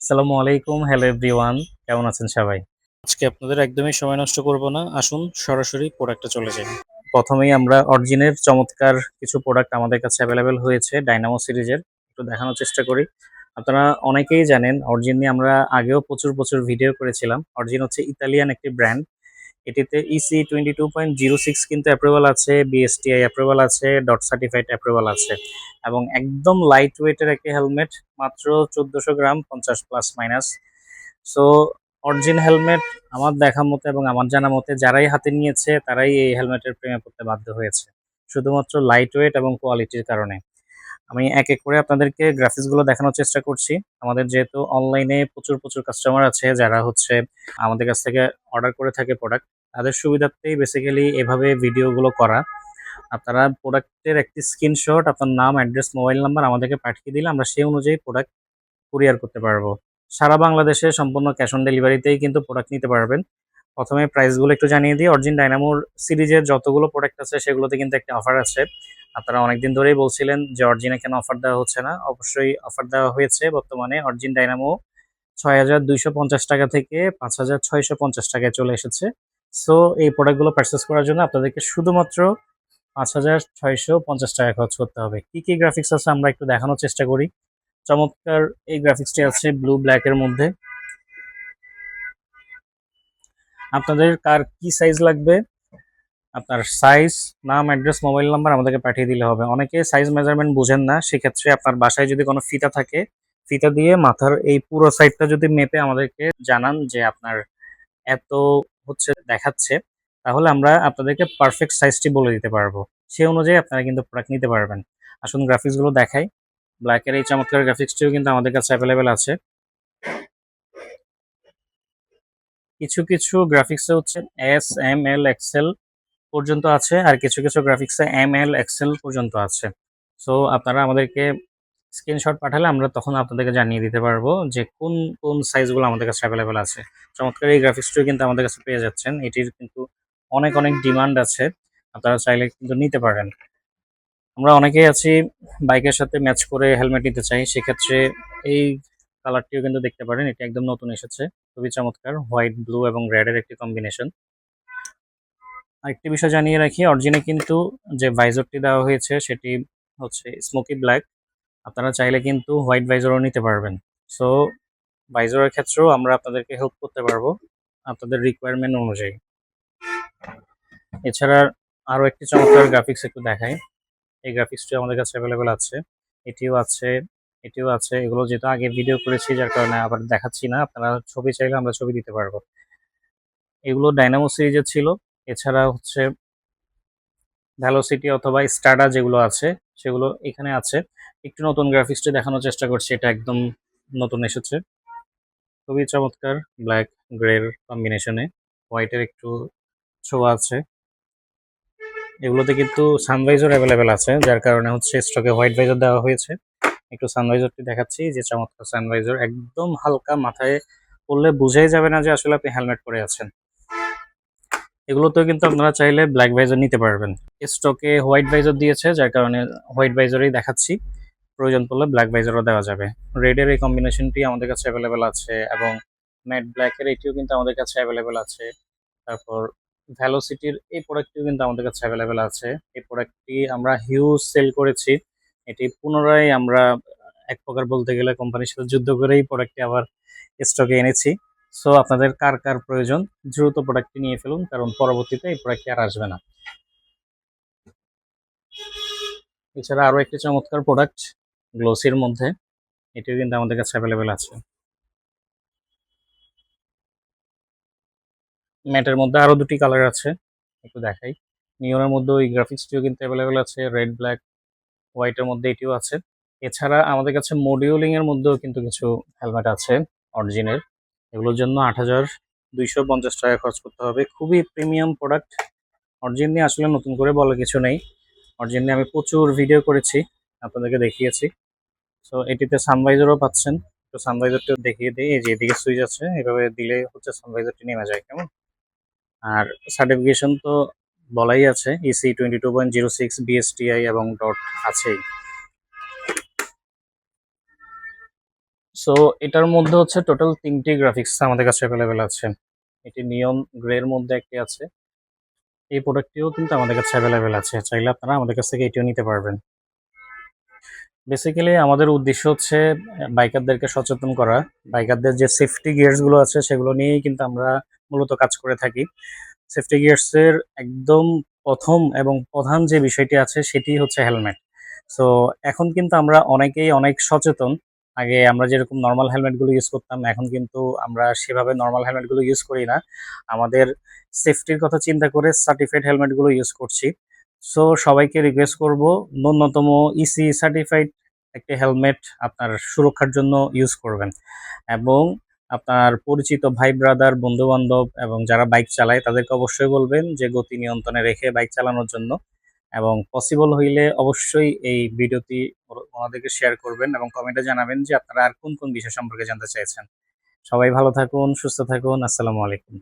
আসসালামু আলাইকুম। Hello everyone. কেমন আছেন সবাই? আজকে আপনাদের একদমই সময় নষ্ট করব না। আসুন সরাসরি প্রোডাক্টে চলে যাই। প্রথমেই আমরা অরিজিনের চমৎকার কিছু প্রোডাক্ট আমাদের কাছে এভেইলেবল হয়েছে ডাইনামো সিরিজের। একটু দেখানোর চেষ্টা করি। আপনারা অনেকেই জানেন অরিজিন নিয়ে আমরা আগেও প্রচুর ভিডিও করেছিলাম। অরিজিন হচ্ছে ইতালিয়ান একটি ব্র্যান্ড। এটিতে ইসি 22.06 কিন্তু অ্যাপ্রুভাল আছে, বিএসটিআই অ্যাপ্রুভাল আছে, ডট সার্টিফাইড অ্যাপ্রুভাল আছে এবং একদম লাইট ওয়েটের একটি হেলমেট, মাত্র 1400 গ্রাম, 50 plus minus. So origin helmet আমার দেখা মতে এবং আমার জানা মতে যারাই হাতে নিয়েছে তারাই এই হেলমেটের প্রেমে পড়তে বাধ্য হয়েছে, শুধুমাত্র লাইট ওয়েট এবং কোয়ালিটির কারণে। আমি এক এক করে আপনাদেরকে গ্রাফিক্স গুলো দেখানোর চেষ্টা করছি। আমাদের যেহেতু অনলাইনে প্রচুর কাস্টমার আছে যারা হচ্ছে আমাদের কাছ থেকে অর্ডার করে থাকে প্রোডাক্ট, তাদের সুবিধার্থেই বেসিক্যালি এভাবে ভিডিওগুলো করা। আপনারা প্রোডাক্টের একটি স্ক্রিনশট, আপনার নাম, অ্যাড্রেস, মোবাইল নাম্বার আমাদেরকে পাঠিয়ে দিলে আমরা সেই অনুযায়ী প্রোডাক্ট কুরিয়ার করতে পারবো। সারা বাংলাদেশে সম্পূর্ণ ক্যাশ অন ডেলিভারিতেই কিন্তু প্রোডাক্ট নিতে পারবেন। প্রথমে প্রাইসগুলো একটু জানিয়ে দিই। অরিজিন ডাইনামোর সিরিজের যতগুলো প্রোডাক্ট আছে সেগুলোতে কিন্তু একটা অফার আছে। আপনারা অনেকদিন ধরেই বলছিলেন যে অরিজিনে কেন অফার দেওয়া হচ্ছে না। অবশ্যই অফার দেওয়া হয়েছে। বর্তমানে অরিজিন ডাইনামো ৬,২৫০ টাকা থেকে ৫,৬৫০ টাকায় চলে এসেছে। সো এই প্রোডাক্টগুলো পারচেস করার জন্য আপনাদেরকে শুধুমাত্র ৫,৬৫০ টাকা খরচ করতে হবে। কি গ্রাফিক্স আছে আমরা একটু দেখানোর চেষ্টা করি। চমৎকার এই গ্রাফিক্সটি আছে ব্লু ব্ল্যাক এর মধ্যে। আপনাদের কার কি সাইজ লাগবে, আপনার সাইজ, নাম, অ্যাড্রেস, মোবাইল নাম্বার আমাদেরকে পাঠিয়ে দিলে হবে। অনেকে সাইজ মেজারমেন্ট বুঝেন না, সেক্ষেত্রে আপনার বাসায় যদি কোনো ফিতা থাকে, ফিতা দিয়ে মাথার এই পুরো সাইডটা যদি মেপে আমাদেরকে জানান যে আপনার এত হচ্ছে দেখাচ্ছে, তাহলে আমরা আপনাদেরকে পারফেক্ট সাইজটি বলে দিতে পারবো। সেই অনুযায়ী আপনারা কিন্তু প্রোডাক্ট নিতে পারবেন। আসুন গ্রাফিক্সগুলো দেখাই। ব্ল্যাকের এই চমৎকার গ্রাফিক্সটিও কিন্তু আমাদের কাছে অ্যাভেলেবেল আছে। কিছু গ্রাফিক্সে হচ্ছে এস, এম, এল, এক্সেল পর্যন্ত আছে, আর কিছু গ্রাফিক্সে এম, এল, এক্সেল পর্যন্ত আছে। সো আপনারা আমাদেরকে স্ক্রিনশট পাঠালে আমরা তখন আপনাদেরকে জানিয়ে দিতে পারবো যে কোন সাইজগুলো আমাদের কাছে অ্যাভেলেবেল আছে। চমৎকার এই গ্রাফিক্সটিও কিন্তু আমাদের কাছে পেয়ে যাচ্ছেন। এটির কিন্তু অনেক ডিমান্ড আছে। আপনারা চাইলে কিন্তু নিতে পারেন। আমরা অনেকেই আছি বাইকের সাথে ম্যাচ করে হেলমেট নিতে চাই, সেক্ষেত্রে এই কালারটিও কিন্তু দেখতে পারেন। এটা একদম নতুন এসেছে, খুবই চমৎকার। হোয়াইট, ব্লু এবং রেড এর একটি কম্বিনেশন। আরেকটি বিষয় জানিয়ে রাখি, অরিজিনে কিন্তু যে ভাইজরটি দেওয়া হয়েছে সেটি হচ্ছে স্মোকি ব্ল্যাক। আপনারা চাইলে কিন্তু হোয়াইট ভাইজরও নিতে পারবেন। সো ভাইজরের ক্ষেত্রেও আমরা আপনাদেরকে হেল্প করতে পারবো আপনাদের রিকোয়ারমেন্ট অনুযায়ী। এছাড়া আরও একটি চমৎকার গ্রাফিক্স একটু দেখাই। এই গ্রাফিক্সটি আমাদের কাছে অ্যাভেলেবেল আছে, এটিও আছে, এটিও আছে। এগুলো যেহেতু আগে ভিডিও করেছি যার কারণে আবার দেখাচ্ছি না। আপনারা ছবি চাইলে আমরা ছবি দিতে পারবো। এগুলো ডাইনামো সিরিজের ছিল। এছাড়া হচ্ছে ভ্যালোসিটি অথবা স্টাডা যেগুলো আছে সেগুলো এখানে আছে। একটু নতুন গ্রাফিক্সটি দেখানোর চেষ্টা করছি। এটা একদম নতুন এসেছে, খুবই চমৎকার। ব্ল্যাক গ্রের কম্বিনেশনে হোয়াইটের একটু ছোঁয়া আছে। এগুলোতে কিন্তু সানভাইজার অ্যাভেলেবেল আছে, যার কারণে হচ্ছে স্টকে হোয়াইট ভাইজার দেওয়া হয়েছে। একটু সানভাইজারটি দেখাচ্ছি, যে চমৎকার সানভাইজার, একদম হালকা, মাথায় পড়লে বুঝাই যাবে না যে আসলে আপনি হেলমেট পরে আছেন। এগুলোতেও কিন্তু আপনারা চাইলে ব্ল্যাক ভাইজার নিতে পারবেন। স্টকে হোয়াইট ভাইজার দিয়েছে, যার কারণে হোয়াইট ভাইজারই দেখাচ্ছি। প্রয়োজন পড়লে ব্ল্যাক ভাইজারও দেওয়া যাবে। রেডের এই কম্বিনেশনটি আমাদের কাছে অ্যাভেলেবেল আছে এবং ম্যাট ব্ল্যাকের এটিও কিন্তু আমাদের কাছে অ্যাভেলেবেল আছে। তারপর ভ্যালোসিটির এই প্রোডাক্টটিও কিন্তু আমাদের কাছে অ্যাভেলেবেল আছে। এই প্রোডাক্টটি আমরা হিউজ সেল করেছি। এটি পুনরায় আমরা এক প্রকার বলতে গেলে কোম্পানির সাথে যুদ্ধ করেই প্রোডাক্টটি আবার স্টকে এনেছি। সো আপনাদের কার প্রয়োজন দ্রুত প্রোডাক্টটি নিয়ে ফেলুন, কারণ পরবর্তীতে এই প্রোডাক্টটি আর আসবে না। এছাড়া আরো একটি চমৎকার প্রোডাক্ট গ্লোসির মধ্যে, এটিও কিন্তু আমাদের কাছে অ্যাভেলেবেল আছে। ম্যাটের মধ্যে আরো দুটি কালার আছে, একটু দেখাই। নিয়নের মধ্যে ওই গ্রাফিক্সটিও কিন্তু অ্যাভেলেবেল আছে। রেড, ব্ল্যাক, হোয়াইটের মধ্যে এটিও আছে। এছাড়া আমাদের কাছে মডিউলিং এর মধ্যেও কিন্তু কিছু হেলমেট আছে অরিজিনের। এগুলোর জন্য ৮,২৫০ টাকা খরচ করতে হবে। খুবই প্রিমিয়াম প্রোডাক্ট। অরিজিন নিয়ে আসলে নতুন করে বলার কিছু নেই। অরিজিন নিয়ে আমি প্রচুর ভিডিও করেছি, আপনাদেরকে দেখিয়েছি। সো এটিতে সানভাইজারও পাচ্ছেন। তো সানভাইজারটিও দেখিয়ে দিই। এই যে এদিকে সুইচ আছে, এভাবে দিলে হচ্ছে সানভাইজারটি নেমে যায়, কেমন। আর সার্টিফিকেশন তো বলাই আছে, ইসি 22.06, বিএসটিআই এবং ডট আছেই। সো এটার মধ্যে হচ্ছে টোটাল ৩টি গ্রাফিক্স আমাদের কাছে অ্যাভেলেবেল আছে। এটি নিয়ন গ্রে এর মধ্যে একটি আছে। এই প্রোডাক্টটিও কিন্তু আমাদের কাছে অ্যাভেলেবেল আছে। চাইলে আপনারা আমাদের কাছ থেকে এটিও নিতে পারবেন। বেসিক্যালি আমাদের উদ্দেশ্য হচ্ছে বাইকারদেরকে সচেতন করা। বাইকারদের যে সেফটি গিয়ারস গুলো আছে সেগুলো নিয়েই কিন্তু আমরা মূলত কাজ করে থাকি। সেফটি গিয়ারস এর একদম ১ম এবং প্রধান যে বিষয়টি আছে সেটি হচ্ছে হেলমেট। সো এখন কিন্তু আমরা অনেকেই অনেক সচেতন। আগে আমরা যেরকম নরমাল হেলমেটগুলো ইউজ করতাম, এখন কিন্তু আমরা সেভাবে নরমাল হেলমেটগুলো ইউজ করি না। আমাদের সেফটির কথা চিন্তা করে সার্টিফাইড হেলমেটগুলো ইউজ করছি। সো সবাইকে রিকোয়েস্ট করব ন্যূনতম ইসি সার্টিফাইড একটি হেলমেট আপনার সুরক্ষার জন্য ইউজ করবেন এবং আপনার পরিচিত ভাই ব্রাদার বন্ধু বান্ধব এবং যারা বাইক চালায় তাদেরকে অবশ্যই বলবেন যে গতি নিয়ন্ত্রণে রেখে বাইক চালানোর জন্য এবং পসিবল হইলে অবশ্যই এই ভিডিওটি ওনাদেরকে শেয়ার করবেন এবং কমেন্টে জানাবেন যে আপনারা আর কোন কোন বিষয় সম্পর্কে জানতে চাইছেন। সবাই ভালো থাকুন, সুস্থ থাকুন। আসসালামু আলাইকুম।